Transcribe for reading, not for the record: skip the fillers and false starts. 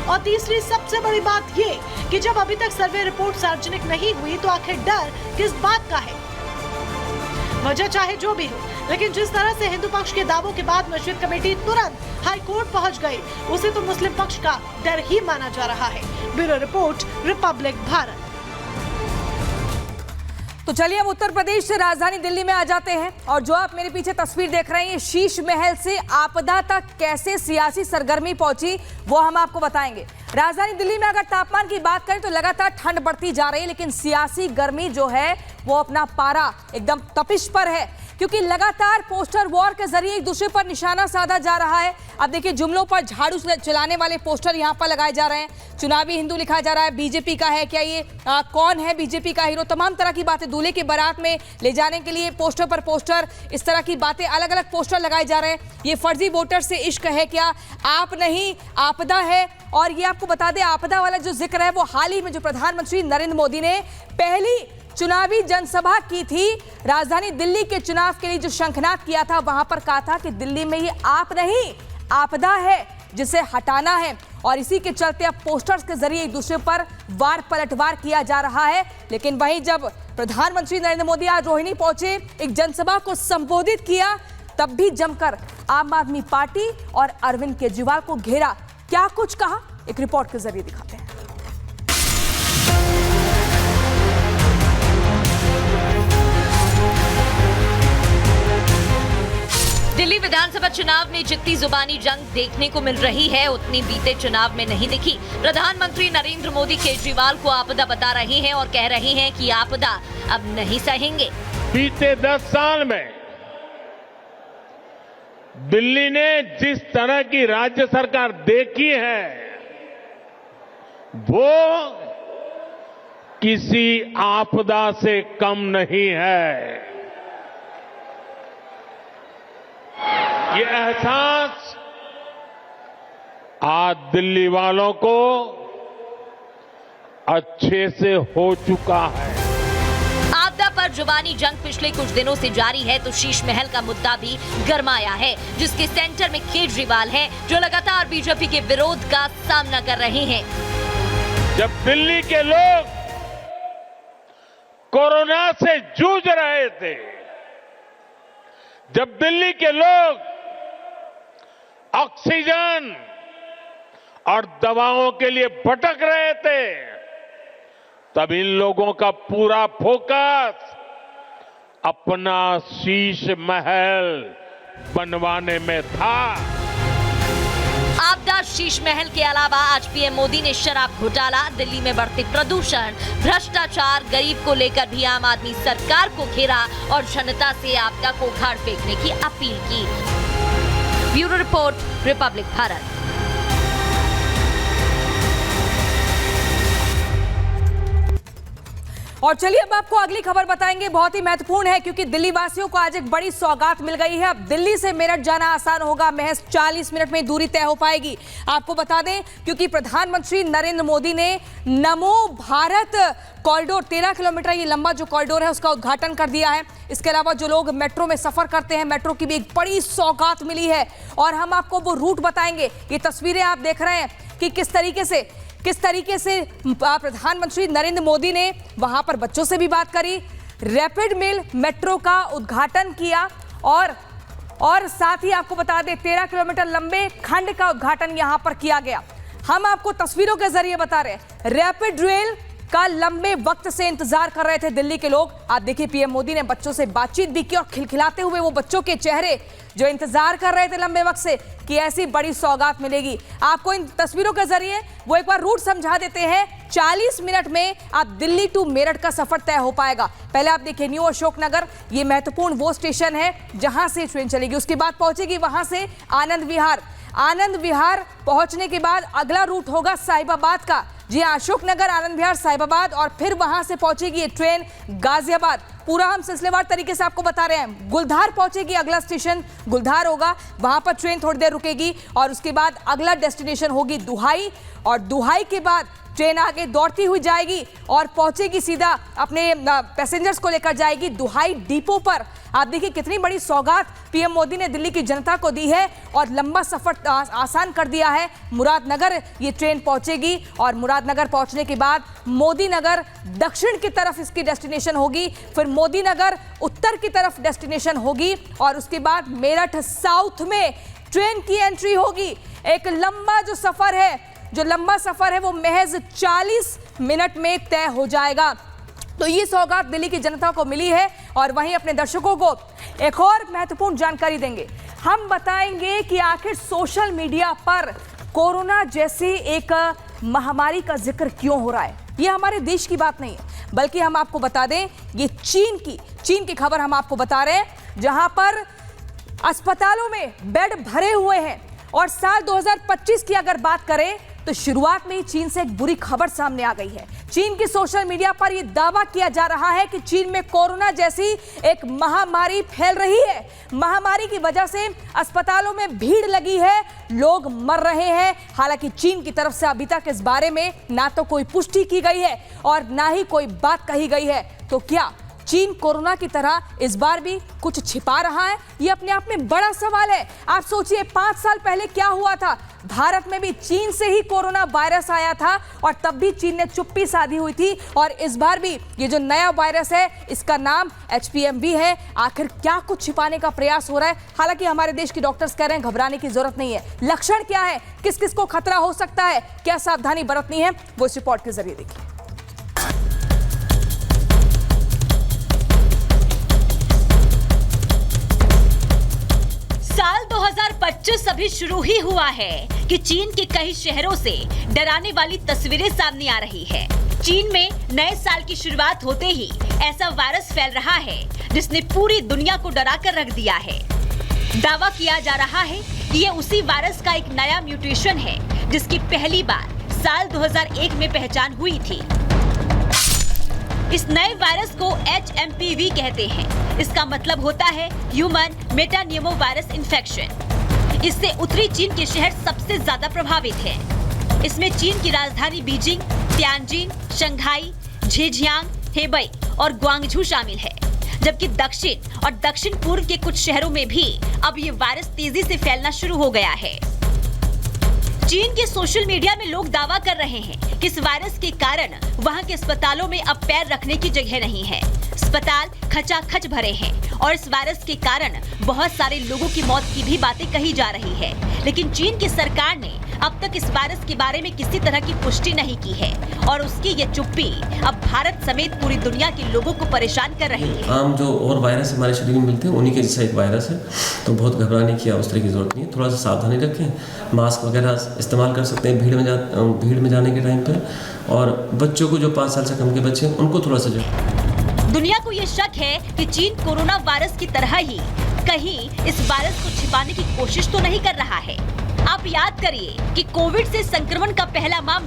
और तीसरी सबसे बड़ी बात ये कि जब अभी तक सर्वे रिपोर्ट सार्वजनिक नहीं हुई तो आखिर डर किस बात का है। वजह चाहे जो भी हो, लेकिन जिस तरह से हिंदू पक्ष के दावों के बाद मस्जिद कमेटी तुरंत हाई कोर्ट पहुंच गई, उसे तो मुस्लिम पक्ष का डर ही माना जा रहा है। Bureau report, Republic Bharat. तो चलिए अब उत्तर प्रदेश से राजधानी दिल्ली में आ जाते हैं और जो आप मेरे पीछे तस्वीर देख रहे हैं, ये शीश महल से आपदा तक कैसे सियासी सरगर्मी पहुंची वो हम आपको बताएंगे। राजधानी दिल्ली में अगर तापमान की बात करें तो लगातार ठंड बढ़ती जा रही है, लेकिन सियासी गर्मी जो है वो अपना पारा एकदम तपिश पर है, क्योंकि लगातार पोस्टर वॉर के जरिए एक दूसरे पर निशाना साधा जा रहा है। अब देखिए, जुमलों पर झाड़ू चलाने वाले पोस्टर यहाँ पर लगाए जा रहे हैं। चुनावी हिंदू लिखा जा रहा है, बीजेपी का है क्या ये, कौन है बीजेपी का हीरो, तमाम तरह की बातें। दूल्हे की बारात में ले जाने के लिए पोस्टर पर पोस्टर, इस तरह की बातें, अलग अलग पोस्टर लगाए जा रहे हैं। ये फर्जी वोटर से इश्क है क्या, आप नहीं आपदा है। और ये आपको बता दें, आपदा वाला जो जिक्र है वो हाल ही में जो प्रधानमंत्री नरेंद्र मोदी ने पहली चुनावी जनसभा की थी राजधानी दिल्ली के चुनाव के लिए, जो शंखनाद किया था, वहां पर कहा था कि दिल्ली में ये आप नहीं आपदा है जिसे हटाना है। और इसी के चलते अब पोस्टर्स के जरिए एक दूसरे पर वार पलटवार किया जा रहा है। लेकिन वहीं जब प्रधानमंत्री नरेंद्र मोदी आज रोहिणी पहुंचे, एक जनसभा को संबोधित किया, तब भी जमकर आम आदमी पार्टी और अरविंद केजरीवाल को घेरा। क्या कुछ कहा, एक रिपोर्ट के जरिए दिखाते हैं। दिल्ली विधानसभा चुनाव में जितनी जुबानी जंग देखने को मिल रही है, उतनी बीते चुनाव में नहीं दिखी। प्रधानमंत्री नरेंद्र मोदी केजरीवाल को आपदा बता रहे हैं और कह रहे हैं कि आपदा अब नहीं सहेंगे। बीते 10 साल में दिल्ली ने जिस तरह की राज्य सरकार देखी है, वो किसी आपदा से कम नहीं है। ये एहसास आज दिल्ली वालों को अच्छे से हो चुका है। आपदा पर जुबानी जंग पिछले कुछ दिनों से जारी है, तो शीश महल का मुद्दा भी गरमाया है, जिसके सेंटर में केजरीवाल हैं, जो लगातार बीजेपी के विरोध का सामना कर रहे हैं। जब दिल्ली के लोग कोरोना से जूझ रहे थे, जब दिल्ली के लोग ऑक्सीजन और दवाओं के लिए भटक रहे थे, तब इन लोगों का पूरा फोकस अपना शीश महल बनवाने में था। आपदा शीश महल के अलावा आज पीएम मोदी ने शराब घोटाला, दिल्ली में बढ़ते प्रदूषण, भ्रष्टाचार, गरीब को लेकर भी आम आदमी सरकार को घेरा और जनता से आपदा को उखाड़ फेंकने की अपील की। Bureau report, Republic Bharat. और चलिए अब आपको अगली खबर बताएंगे, बहुत ही महत्वपूर्ण है, क्योंकि दिल्ली वासियों को आज एक बड़ी सौगात मिल गई है। अब दिल्ली से मेरठ जाना आसान होगा, महज 40 मिनट में दूरी तय हो पाएगी। आपको बता दें, क्योंकि प्रधानमंत्री नरेंद्र मोदी ने नमो भारत कॉरिडोर, 13 किलोमीटर ये लंबा जो कॉरिडोर है, उसका उद्घाटन कर दिया है। इसके अलावा जो लोग मेट्रो में सफर करते हैं, मेट्रो की भी एक बड़ी सौगात मिली है और हम आपको वो रूट बताएंगे। ये तस्वीरें आप देख रहे हैं कि किस तरीके से प्रधानमंत्री नरेंद्र मोदी ने वहां पर बच्चों से भी बात करी, रैपिड मेल मेट्रो का उद्घाटन किया और साथ ही आपको बता दें 13 किलोमीटर लंबे खंड का उद्घाटन यहां पर किया गया। हम आपको तस्वीरों के जरिए बता रहे हैं, रैपिड रेल का लंबे वक्त से इंतजार कर रहे थे दिल्ली के लोग। आप देखिए, पीएम मोदी ने बच्चों से बातचीत भी की और खिलखिलाते हुए वो बच्चों के चेहरे जो इंतजार कर रहे थे लंबे वक्त से कि ऐसी बड़ी सौगात मिलेगी। आपको इन तस्वीरों के जरिए वो एक बार रूट समझा देते हैं। 40 मिनट में आप दिल्ली टू मेरठ का सफर तय हो पाएगा। पहले आप देखिए, न्यू अशोकनगर, ये महत्वपूर्ण वो स्टेशन है जहां से ट्रेन चलेगी। उसके बाद पहुंचेगी वहां से आनंद विहार। आनंद विहार पहुंचने के बाद अगला रूट होगा साहिबाबाद का। जी हाँ, अशोकनगर, आनंद विहार, साहिबाबाद, और फिर वहां से पहुंचेगी ये ट्रेन गाजियाबाद। पूरा हम सिलसिलेवार तरीके से आपको बता रहे हैं। गुलधार पहुंचेगी, अगला स्टेशन गुलधार होगा, वहां पर ट्रेन थोड़ी देर रुकेगी और उसके बाद अगला डेस्टिनेशन होगी दुहाई, और दुहाई के बाद ट्रेन आगे दौड़ती हुई जाएगी और पहुंचेगी सीधा अपने पैसेंजर्स को लेकर जाएगी दुहाई डिपो पर। आप देखिए कितनी बड़ी सौगात पीएम मोदी ने दिल्ली की जनता को दी है और लंबा सफर आसान कर दिया है। मुरादनगर ये ट्रेन पहुंचेगी और मुरादनगर पहुंचने के बाद मोदी नगर दक्षिण की तरफ इसकी डेस्टिनेशन होगी, फिर मोदी नगर उत्तर की तरफ डेस्टिनेशन होगी और उसके बाद मेरठ साउथ में ट्रेन की एंट्री होगी। एक लंबा जो सफर है वो महज 40 मिनट में तय हो जाएगा। तो ये सौगात दिल्ली की जनता को मिली है और वहीं अपने दर्शकों को एक और महत्वपूर्ण जानकारी देंगे। हम बताएंगे कि आखिर सोशल मीडिया पर कोरोना जैसी एक महामारी का जिक्र क्यों हो रहा है। ये हमारे देश की बात नहीं है, बल्कि हम आपको बता दें ये चीन की खबर हम आपको बता रहे हैं, जहां पर अस्पतालों में बेड भरे हुए हैं। और साल 2025 की अगर बात करें तो शुरुआत में ही चीन से एक बुरी खबर सामने आ गई है। चीन की सोशल मीडिया पर यह दावा किया जा रहा है कि चीन में कोरोना जैसी एक महामारी फैल रही है। महामारी की वजह से अस्पतालों में भीड़ लगी है, लोग मर रहे हैं। हालांकि चीन की तरफ से अभी तक इस बारे में ना तो कोई पुष्टि की गई है और ना ही कोई बात कही गई है। तो क्या चीन कोरोना की तरह इस बार भी कुछ छिपा रहा है? ये अपने आप में बड़ा सवाल है। आप सोचिए 5 साल पहले क्या हुआ था। भारत में भी चीन से ही कोरोना वायरस आया था और तब भी चीन ने चुप्पी साधी हुई थी। और इस बार भी ये जो नया वायरस है इसका नाम HPMV है। आखिर क्या कुछ छिपाने का प्रयास हो रहा है? हालांकि हमारे देश के डॉक्टर्स कह रहे हैं घबराने की जरूरत नहीं है। लक्षण क्या है, किस किस को खतरा हो सकता है, क्या सावधानी बरतनी है, वो इस रिपोर्ट के जरिए देखिए। साल 2025 अभी शुरू ही हुआ है कि चीन के कई शहरों से डराने वाली तस्वीरें सामने आ रही है। चीन में नए साल की शुरुआत होते ही ऐसा वायरस फैल रहा है जिसने पूरी दुनिया को डरा कर रख दिया है। दावा किया जा रहा है कि ये उसी वायरस का एक नया म्यूटेशन है जिसकी पहली बार साल 2001 में पहचान हुई थी। इस नए वायरस को HMPV कहते हैं। इसका मतलब होता है ह्यूमन मेटानिमो वायरस इन्फेक्शन। इससे उत्तरी चीन के शहर सबसे ज्यादा प्रभावित हैं। इसमें चीन की राजधानी Beijing, Tianjin, Shanghai, Zhejiang, Hebei और ग्वांगझू शामिल है। जबकि दक्षिण और दक्षिण पूर्व के कुछ शहरों में भी अब ये वायरस तेजी से फैलना शुरू हो गया है। चीन के सोशल मीडिया में लोग दावा कर रहे हैं कि इस वायरस के कारण वहां के अस्पतालों में अब पैर रखने की जगह नहीं है। अस्पताल खचाखच भरे हैं और इस वायरस के कारण बहुत सारे लोगों की मौत की भी बातें कही जा रही है। लेकिन चीन की सरकार ने अब तक इस वायरस के बारे में किसी तरह की पुष्टि नहीं की है और उसकी ये चुप्पी अब भारत समेत पूरी दुनिया के लोगों को परेशान कर रही है। आम जो और वायरस हमारे शरीर में मिलते हैं उन्हीं के जैसा एक वायरस है, तो बहुत घबराने की उस तरह की जरूरत नहीं है। थोड़ा सा सावधानी रखें, मास्क वगैरह इस्तेमाल कर सकते हैं भीड़ में जाने के टाइम पर, और बच्चों को जो 5 साल से कम के बच्चे हैं उनको थोड़ा सा दुनिया को ये शक है कि चीन कोरोना वायरस की तरह ही कहीं इस वायरस को छिपाने की कोशिश तो नहीं कर रहा है। आप याद करिए कि कोविड से संक्रमण का पहला मामला